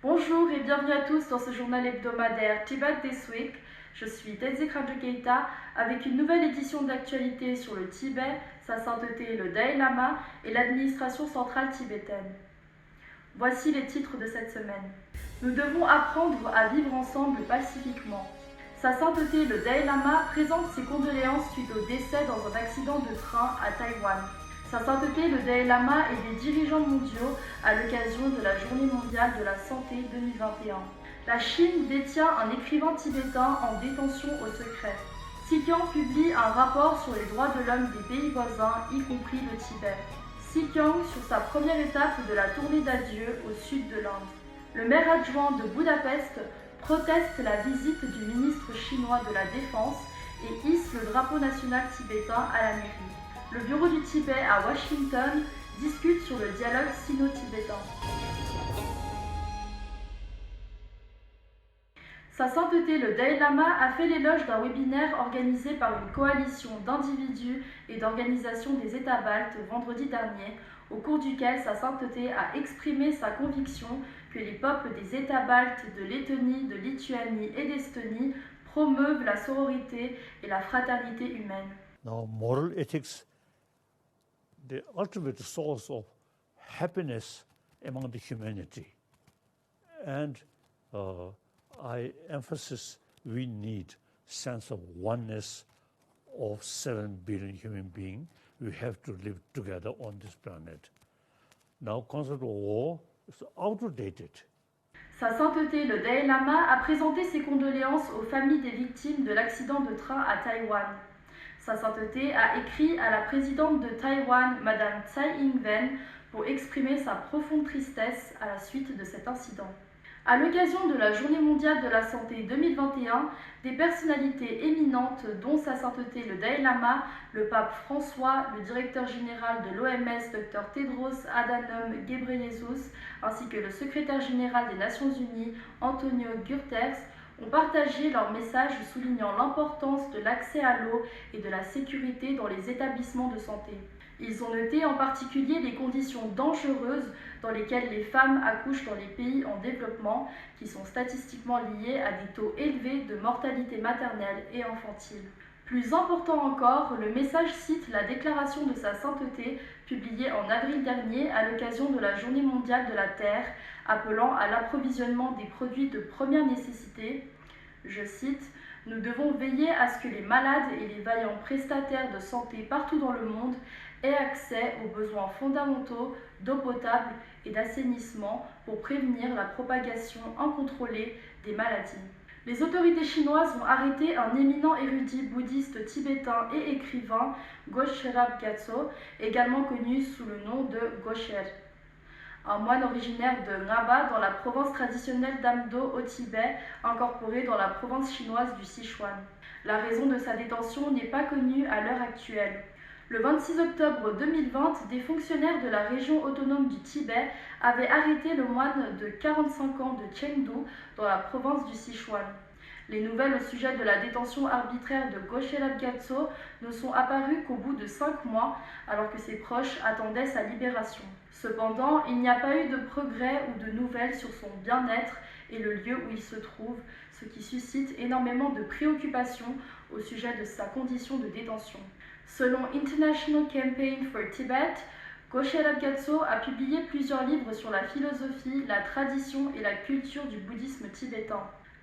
Bonjour et bienvenue à tous dans ce journal hebdomadaire Tibettv. Je suis Tibet avec une nouvelle édition d'actualité sur le Tibet, sa sainteté, le Dalai Lama et l'administration centrale tibétaine. Voici les titres de cette semaine. Nous devons apprendre à vivre ensemble pacifiquement. Sa sainteté, le Dalai Lama, présente ses condoléances suite au décès dans un accident de train à Taïwan. Sa sainteté, le Dalai Lama et des dirigeants mondiaux à l'occasion de la Journée mondiale de la santé 2021. La Chine détient un écrivain tibétain en détention au secret. Xiqiang publie un rapport sur les droits de l'homme des pays voisins, y compris le Tibet. Xiqiang sur sa première étape de la tournée d'adieu au sud de l'Inde. Le maire adjoint de Budapest proteste la visite du ministre chinois de la Défense et hisse le drapeau national tibétain à la mairie. Le bureau du Tibet à Washington discute sur le dialogue sino-tibétain. Sa sainteté, le Dalai Lama, a fait l'éloge d'un webinaire organisé par une coalition d'individus et d'organisations des États baltes vendredi dernier, au cours duquel sa sainteté a exprimé sa conviction que les peuples des États baltes de Lettonie, de Lituanie et d'Estonie promeuvent la sororité et la fraternité humaine. Now, moral ethics, the ultimate source of happiness among the humanity. And I emphasize we need sense of oneness of 7 billion human beings. We have to live together on this planet. Now, concept of war is outdated. Sa sainteté, le Dalai Lama, a présenté ses condoléances aux familles des victimes de l'accident de train à Taïwan. Sa sainteté a écrit à la présidente de Taïwan, Madame Tsai Ing-wen, pour exprimer sa profonde tristesse à la suite de cet incident. À l'occasion de la Journée mondiale de la santé 2021, des personnalités éminentes, dont sa sainteté le Dalai Lama, le pape François, le directeur général de l'OMS, Dr Tedros Adhanom Ghebreyesus, ainsi que le secrétaire général des Nations Unies, Antonio Guterres, ont partagé leur message soulignant l'importance de l'accès à l'eau et de la sécurité dans les établissements de santé. Ils ont noté en particulier les conditions dangereuses dans lesquelles les femmes accouchent dans les pays en développement, qui sont statistiquement liées à des taux élevés de mortalité maternelle et infantile. Plus important encore, le message cite la déclaration de sa sainteté publiée en avril dernier à l'occasion de la Journée mondiale de la Terre, appelant à l'approvisionnement des produits de première nécessité. Je cite: « Nous devons veiller à ce que les malades et les vaillants prestataires de santé partout dans le monde aient accès aux besoins fondamentaux d'eau potable et d'assainissement pour prévenir la propagation incontrôlée des maladies. » Les autorités chinoises ont arrêté un éminent érudit bouddhiste tibétain et écrivain, Geshe Gyatso, également connu sous le nom de Geshe, un moine originaire de Ngaba dans la province traditionnelle d'Amdo au Tibet, incorporée dans la province chinoise du Sichuan. La raison de sa détention n'est pas connue à l'heure actuelle. Le 26 octobre 2020, des fonctionnaires de la région autonome du Tibet avaient arrêté le moine de 45 ans de Chengdu dans la province du Sichuan. Les nouvelles au sujet de la détention arbitraire de Geshe Gyatso ne sont apparues qu'au bout de 5 mois, alors que ses proches attendaient sa libération. Cependant, il n'y a pas eu de progrès ou de nouvelles sur son bien-être et le lieu où il se trouve, ce qui suscite énormément de préoccupations au sujet de sa condition de détention. Selon International Campaign for Tibet, Geshe Gyatso a publié plusieurs livres sur la philosophie, la tradition et la culture du bouddhisme tibétain.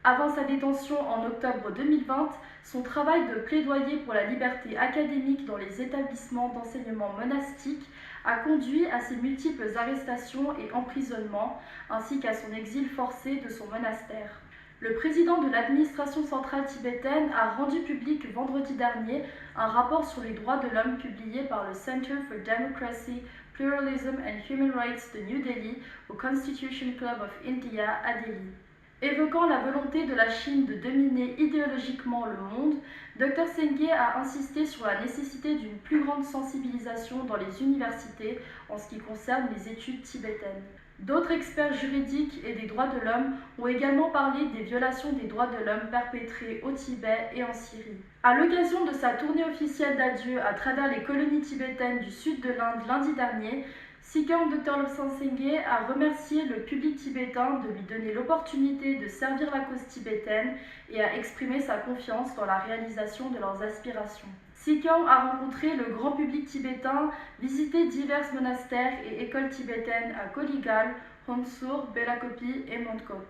Avant sa détention en octobre 2020, son travail de plaidoyer pour la liberté académique dans les établissements d'enseignement monastique a conduit à ses multiples arrestations et emprisonnements, ainsi qu'à son exil forcé de son monastère. Le président de l'administration centrale tibétaine a rendu public vendredi dernier un rapport sur les droits de l'homme publié par le Center for Democracy, Pluralism and Human Rights de New Delhi au Constitution Club of India à Delhi. Évoquant la volonté de la Chine de dominer idéologiquement le monde, Dr Sengye a insisté sur la nécessité d'une plus grande sensibilisation dans les universités en ce qui concerne les études tibétaines. D'autres experts juridiques et des droits de l'homme ont également parlé des violations des droits de l'homme perpétrées au Tibet et en Syrie. À l'occasion de sa tournée officielle d'adieu à travers les colonies tibétaines du sud de l'Inde lundi dernier, Sikang Dr Lobsang Sengye a remercié le public tibétain de lui donner l'opportunité de servir la cause tibétaine et a exprimé sa confiance dans la réalisation de leurs aspirations. Sikang a rencontré le grand public tibétain, visité divers monastères et écoles tibétaines à Koligal, Honsur, Belakopi et Montkot.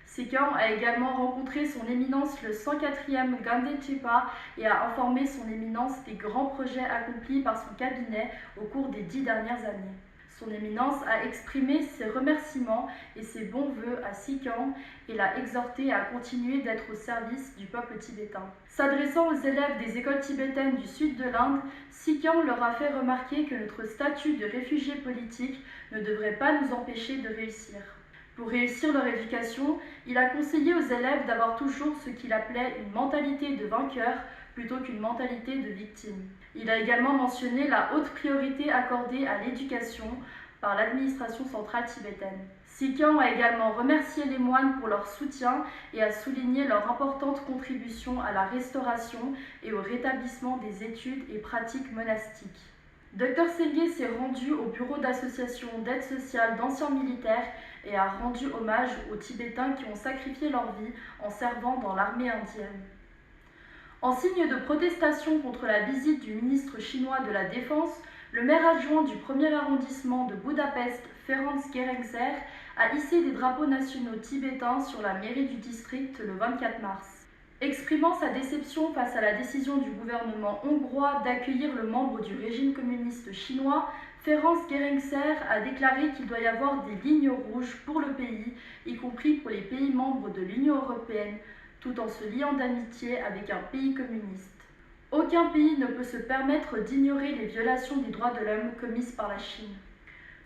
Sikang a également rencontré son éminence le 104e Gande Chipa et a informé son éminence des grands projets accomplis par son cabinet au cours des 10 dernières années. Son éminence a exprimé ses remerciements et ses bons vœux à Sikang et l'a exhorté à continuer d'être au service du peuple tibétain. S'adressant aux élèves des écoles tibétaines du sud de l'Inde, Sikang leur a fait remarquer que notre statut de réfugié politique ne devrait pas nous empêcher de réussir. Pour réussir leur éducation, il a conseillé aux élèves d'avoir toujours ce qu'il appelait une mentalité de vainqueur plutôt qu'une mentalité de victime. Il a également mentionné la haute priorité accordée à l'éducation par l'administration centrale tibétaine. Sikang a également remercié les moines pour leur soutien et a souligné leur importante contribution à la restauration et au rétablissement des études et pratiques monastiques. Dr Sengye s'est rendu au bureau d'association d'aide sociale d'anciens militaires et a rendu hommage aux Tibétains qui ont sacrifié leur vie en servant dans l'armée indienne. En signe de protestation contre la visite du ministre chinois de la Défense, le maire adjoint du 1er arrondissement de Budapest, Ferenc Gerencser, a hissé des drapeaux nationaux tibétains sur la mairie du district le 24 mars. Exprimant sa déception face à la décision du gouvernement hongrois d'accueillir le membre du régime communiste chinois, Ferenc Gerencser a déclaré qu'il doit y avoir des lignes rouges pour le pays, y compris pour les pays membres de l'Union européenne, tout en se liant d'amitié avec un pays communiste. Aucun pays ne peut se permettre d'ignorer les violations des droits de l'homme commises par la Chine.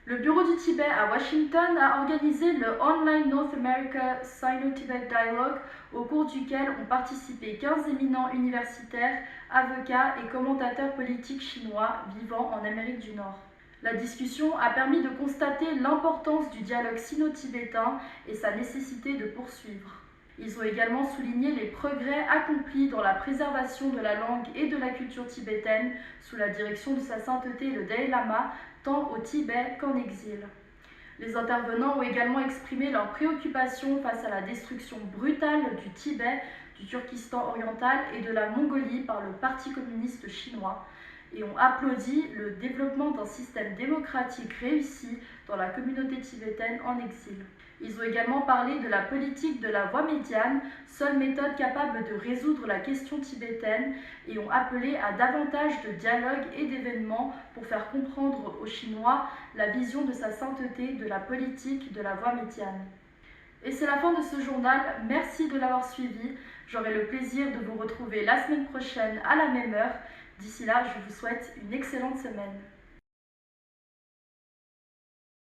Le bureau du Tibet à Washington a organisé le Online North America Sino-Tibet Dialogue, au cours duquel ont participé 15 éminents universitaires, avocats et commentateurs politiques chinois vivant en Amérique du Nord. La discussion a permis de constater l'importance du dialogue sino-tibétain et sa nécessité de poursuivre. Ils ont également souligné les progrès accomplis dans la préservation de la langue et de la culture tibétaine sous la direction de sa sainteté le Dalai Lama, tant au Tibet qu'en exil. Les intervenants ont également exprimé leurs préoccupations face à la destruction brutale du Tibet, du Turkestan oriental et de la Mongolie par le Parti communiste chinois, et ont applaudi le développement d'un système démocratique réussi dans la communauté tibétaine en exil. Ils ont également parlé de la politique de la voie médiane, seule méthode capable de résoudre la question tibétaine, et ont appelé à davantage de dialogues et d'événements pour faire comprendre aux Chinois la vision de sa sainteté de la politique de la voie médiane. Et c'est la fin de ce journal, merci de l'avoir suivi. J'aurai le plaisir de vous retrouver la semaine prochaine à la même heure. D'ici là, je vous souhaite une excellente semaine.